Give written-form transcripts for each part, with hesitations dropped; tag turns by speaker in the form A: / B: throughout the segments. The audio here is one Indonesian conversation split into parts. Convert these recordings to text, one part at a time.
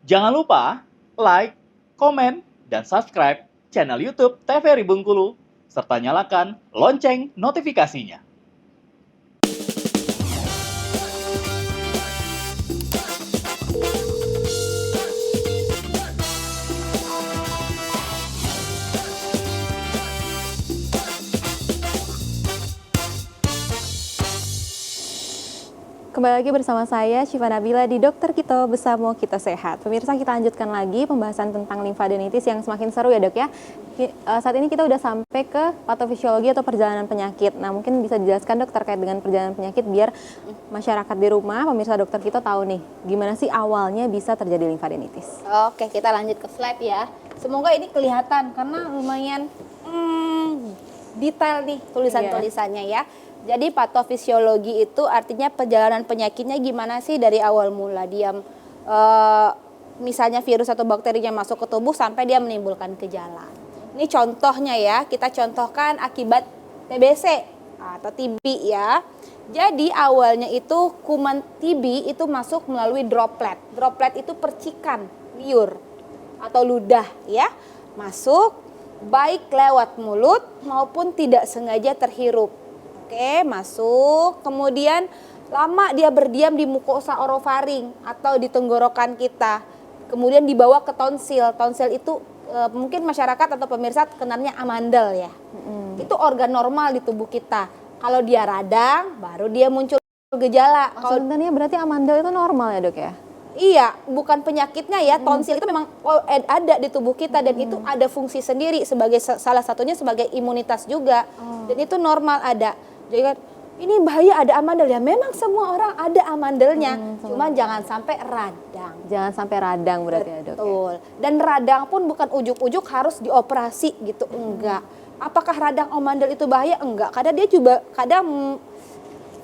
A: Jangan lupa like, komen, dan subscribe channel YouTube TVRI Bengkulu, serta nyalakan lonceng notifikasinya.
B: Kembali lagi bersama saya Syifa Nabila di Dokter Kito Besamo Kita Sehat. Pemirsa, kita lanjutkan lagi pembahasan tentang limfadenitis yang semakin seru ya dok ya. Saat ini kita udah sampai ke patofisiologi atau perjalanan penyakit. Nah mungkin bisa dijelaskan dok terkait dengan perjalanan penyakit biar masyarakat di rumah, pemirsa Dokter Kito tahu nih gimana sih awalnya bisa terjadi limfadenitis.
C: Oke, kita lanjut ke slide ya. Semoga ini kelihatan karena lumayan detail nih tulisan-tulisannya ya. Jadi patofisiologi itu artinya perjalanan penyakitnya gimana sih dari awal mula dia misalnya virus atau bakterinya masuk ke tubuh sampai dia menimbulkan gejala. Ini contohnya ya, kita contohkan akibat TBC atau TB ya. Jadi awalnya itu kuman TB itu masuk melalui droplet. Droplet itu percikan liur atau ludah ya. Masuk baik lewat mulut maupun tidak sengaja terhirup. Oke, masuk, kemudian lama dia berdiam di mukosa orofaring atau di tenggorokan kita. Kemudian dibawa ke tonsil. Tonsil itu mungkin masyarakat atau pemirsa kenalnya amandel ya. Itu organ normal di tubuh kita. Kalau dia radang, baru dia muncul gejala.
B: Sebenarnya berarti amandel itu normal ya dok ya?
C: Iya, bukan penyakitnya ya. Tonsil itu memang ada di tubuh kita dan itu ada fungsi sendiri sebagai salah satunya sebagai imunitas juga. Dan itu normal ada. Jadi kan ini bahaya ada amandel ya. Memang semua orang ada amandelnya, cuma jangan sampai radang.
B: Jangan sampai radang berarti ya dok.
C: Betul. Dan radang pun bukan ujuk-ujuk harus dioperasi gitu, enggak. Apakah radang amandel itu bahaya? Enggak. Kadang dia juga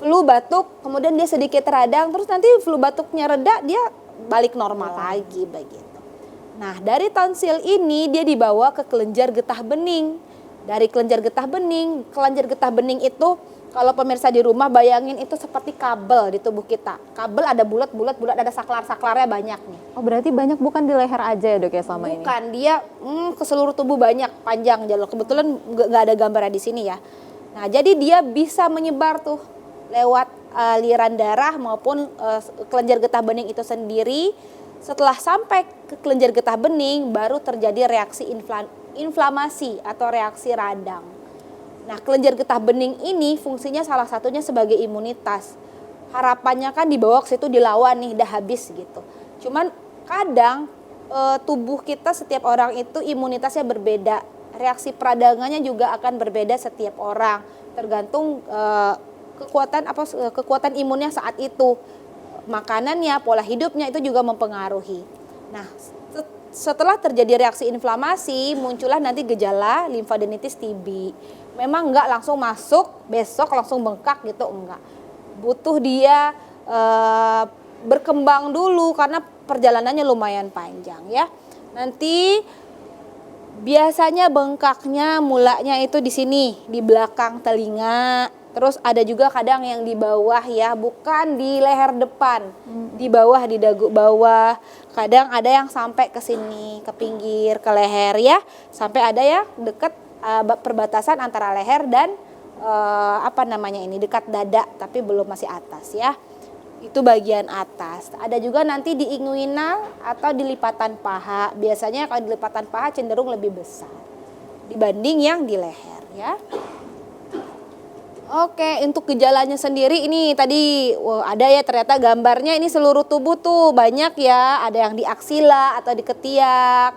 C: flu batuk, kemudian dia sedikit radang, terus nanti flu batuknya reda, dia balik normal lagi begitu. Nah, dari tonsil ini dia dibawa ke kelenjar getah bening. Dari kelenjar getah bening itu kalau pemirsa di rumah bayangin itu seperti kabel di tubuh kita. Kabel ada bulat, ada saklar-saklarnya banyak nih.
B: Oh berarti banyak, bukan di leher aja ya dok ya selama ini?
C: Bukan, dia ke seluruh tubuh banyak, panjang jalur. Kebetulan nggak ada gambarnya di sini ya. Nah jadi dia bisa menyebar tuh lewat aliran darah maupun kelenjar getah bening itu sendiri. Setelah sampai ke kelenjar getah bening baru terjadi reaksi inflamasi atau reaksi radang. Nah kelenjar getah bening ini fungsinya salah satunya sebagai imunitas. Harapannya kan dibawa ke situ dilawan nih, dah habis gitu. Cuman kadang tubuh kita setiap orang itu imunitasnya berbeda. Reaksi peradangannya juga akan berbeda setiap orang. Tergantung kekuatan imunnya saat itu. Makanannya, pola hidupnya itu juga mempengaruhi. Nah, setelah terjadi reaksi inflamasi, muncullah nanti gejala limfadenitis TB. Memang enggak langsung masuk, besok langsung bengkak gitu, enggak. Butuh dia berkembang dulu karena perjalanannya lumayan panjang ya. Nanti biasanya bengkaknya mulanya itu di sini, di belakang telinga. Terus ada juga kadang yang di bawah ya, bukan di leher depan, di bawah, di dagu bawah. Kadang ada yang sampai ke sini, ke pinggir, ke leher ya. Sampai ada yang dekat perbatasan antara leher dan dekat dada, tapi belum masih atas ya. Itu bagian atas. Ada juga nanti di inguinal atau di lipatan paha. Biasanya kalau di lipatan paha cenderung lebih besar dibanding yang di leher ya. Oke, untuk gejalanya sendiri ini tadi ada ya ternyata gambarnya, ini seluruh tubuh tuh banyak ya. Ada yang di aksila atau di ketiak,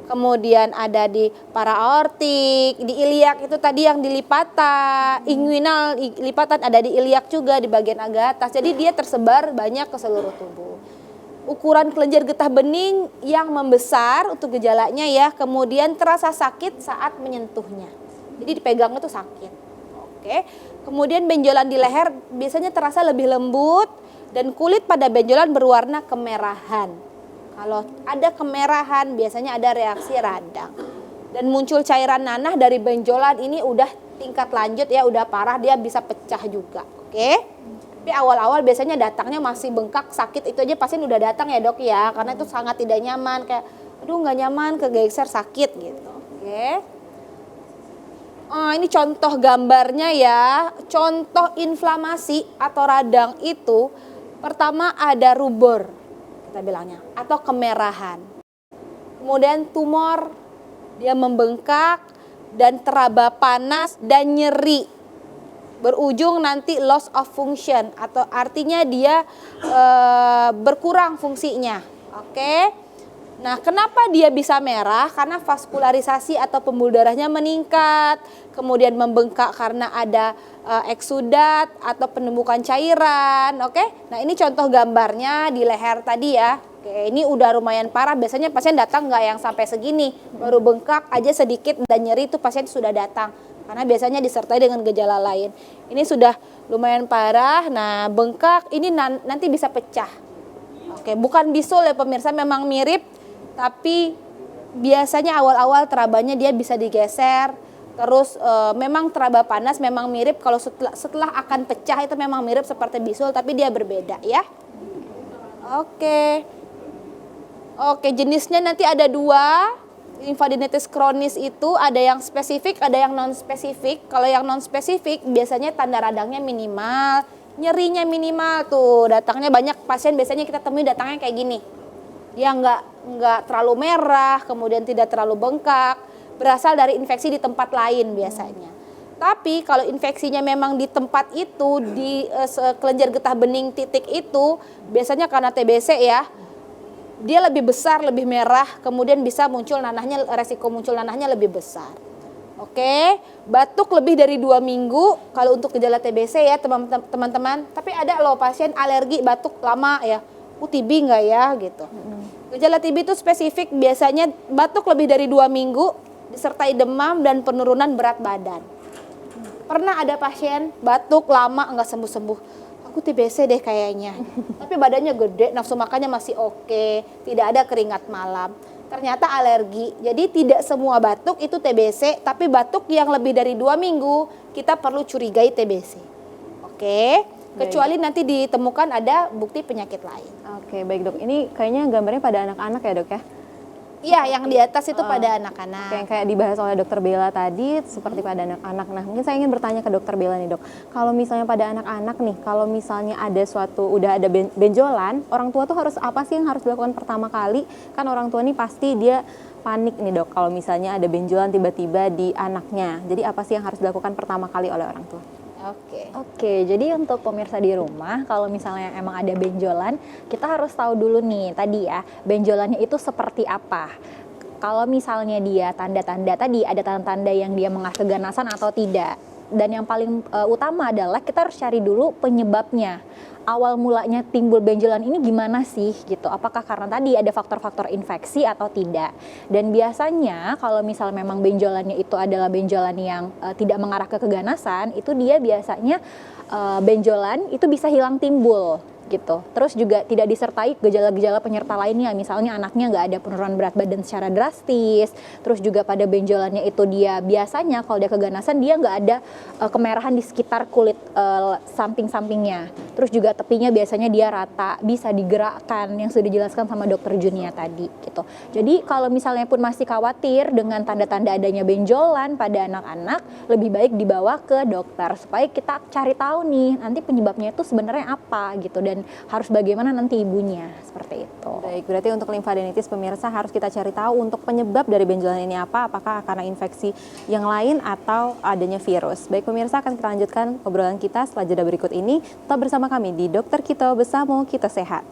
C: kemudian ada di para-aortik, di iliak itu tadi yang di lipatan, inguinal lipatan ada di iliak juga di bagian agak atas. Jadi dia tersebar banyak ke seluruh tubuh. Ukuran kelenjar getah bening yang membesar untuk gejalanya ya, kemudian terasa sakit saat menyentuhnya. Jadi dipegang itu sakit. Oke. Kemudian benjolan di leher biasanya terasa lebih lembut dan kulit pada benjolan berwarna kemerahan. Kalau ada kemerahan biasanya ada reaksi radang. Dan muncul cairan nanah dari benjolan ini udah tingkat lanjut ya, udah parah, dia bisa pecah juga. Oke. Tapi awal-awal biasanya datangnya masih bengkak, sakit, itu aja pasien udah datang ya dok ya, karena itu sangat tidak nyaman, kayak aduh nggak nyaman, kegeser, sakit gitu. Oke. Ini contoh gambarnya ya, contoh inflamasi atau radang itu pertama ada rubor, kita bilangnya, atau kemerahan. Kemudian tumor, dia membengkak dan teraba panas dan nyeri. Berujung nanti loss of function atau artinya dia berkurang fungsinya. Oke. Nah, kenapa dia bisa merah? Karena vaskularisasi atau pembuluh darahnya meningkat, kemudian membengkak karena ada eksudat atau penumbukan cairan. Oke. Nah, ini contoh gambarnya di leher tadi ya. Oke, ini udah lumayan parah. Biasanya pasien datang nggak yang sampai segini, baru bengkak aja sedikit dan nyeri itu pasien sudah datang. Karena biasanya disertai dengan gejala lain. Ini sudah lumayan parah. Nah, bengkak ini nanti bisa pecah. Oke, bukan bisul ya pemirsa, memang mirip. Tapi biasanya awal-awal terabanya dia bisa digeser. Terus memang teraba panas memang mirip. Kalau setelah akan pecah itu memang mirip seperti bisul, tapi dia berbeda ya. Oke. Oke, jenisnya nanti ada 2. Lymphadenitis kronis itu ada yang spesifik, ada yang non spesifik. Kalau yang non spesifik biasanya tanda radangnya minimal, nyerinya minimal tuh. Datangnya banyak pasien biasanya kita temui datangnya kayak gini. Dia nggak terlalu merah, kemudian tidak terlalu bengkak, berasal dari infeksi di tempat lain biasanya. Tapi kalau infeksinya memang di tempat itu, di kelenjar getah bening titik itu, biasanya karena TBC ya. Dia lebih besar, lebih merah, kemudian bisa muncul nanahnya, resiko muncul nanahnya lebih besar. Oke, batuk lebih dari 2 minggu kalau untuk gejala TBC ya teman-teman. Tapi ada loh pasien alergi batuk lama ya, TB nggak ya gitu. Gejala TB itu spesifik, biasanya batuk lebih dari 2 minggu, disertai demam dan penurunan berat badan. Pernah ada pasien batuk lama nggak sembuh-sembuh. Aku TBC deh kayaknya, tapi badannya gede, nafsu makannya masih oke, tidak ada keringat malam. Ternyata alergi, jadi tidak semua batuk itu TBC, tapi batuk yang lebih dari 2 minggu kita perlu curigai TBC. Oke, kecuali nanti ditemukan ada bukti penyakit lain.
B: Oke, baik dok. Ini kayaknya gambarnya pada anak-anak ya dok ya?
C: Iya, yang di atas itu pada anak-anak.
B: Kayak dibahas oleh dokter Bella tadi, seperti pada anak-anak. Nah, mungkin saya ingin bertanya ke dokter Bella nih dok. Kalau misalnya pada anak-anak nih, kalau misalnya ada udah ada benjolan, orang tua tuh harus apa sih yang harus dilakukan pertama kali? Kan orang tua nih pasti dia panik nih dok, kalau misalnya ada benjolan tiba-tiba di anaknya. Jadi apa sih yang harus dilakukan pertama kali oleh orang tua?
D: Oke, jadi untuk pemirsa di rumah, kalau misalnya emang ada benjolan, kita harus tahu dulu nih tadi ya, benjolannya itu seperti apa. Kalau misalnya dia tanda-tanda tadi, ada tanda-tanda yang dia mengarah keganasan atau tidak. Dan yang paling utama adalah kita harus cari dulu penyebabnya. Awal mulanya timbul benjolan ini gimana sih gitu, apakah karena tadi ada faktor-faktor infeksi atau tidak. Dan biasanya kalau misal memang benjolannya itu adalah benjolan yang tidak mengarah ke keganasan, itu dia biasanya benjolan itu bisa hilang timbul gitu. Terus juga tidak disertai gejala-gejala penyerta lainnya, misalnya anaknya nggak ada penurunan berat badan secara drastis. Terus juga pada benjolannya itu dia biasanya kalau dia keganasan dia nggak ada kemerahan di sekitar kulit samping-sampingnya. Terus juga tepinya biasanya dia rata, bisa digerakkan yang sudah dijelaskan sama dokter Junia tadi gitu. Jadi kalau misalnya pun masih khawatir dengan tanda-tanda adanya benjolan pada anak-anak, lebih baik dibawa ke dokter supaya kita cari tahu nih nanti penyebabnya itu sebenarnya apa gitu, dan harus bagaimana nanti ibunya, seperti itu.
B: Baik, berarti untuk limfadenitis pemirsa harus kita cari tahu untuk penyebab dari benjolan ini apa, apakah karena infeksi yang lain atau adanya virus. Baik pemirsa, akan kita lanjutkan obrolan kita setelah jeda berikut ini. Tetap bersama kami di Dokter Kito, bersama kita sehat.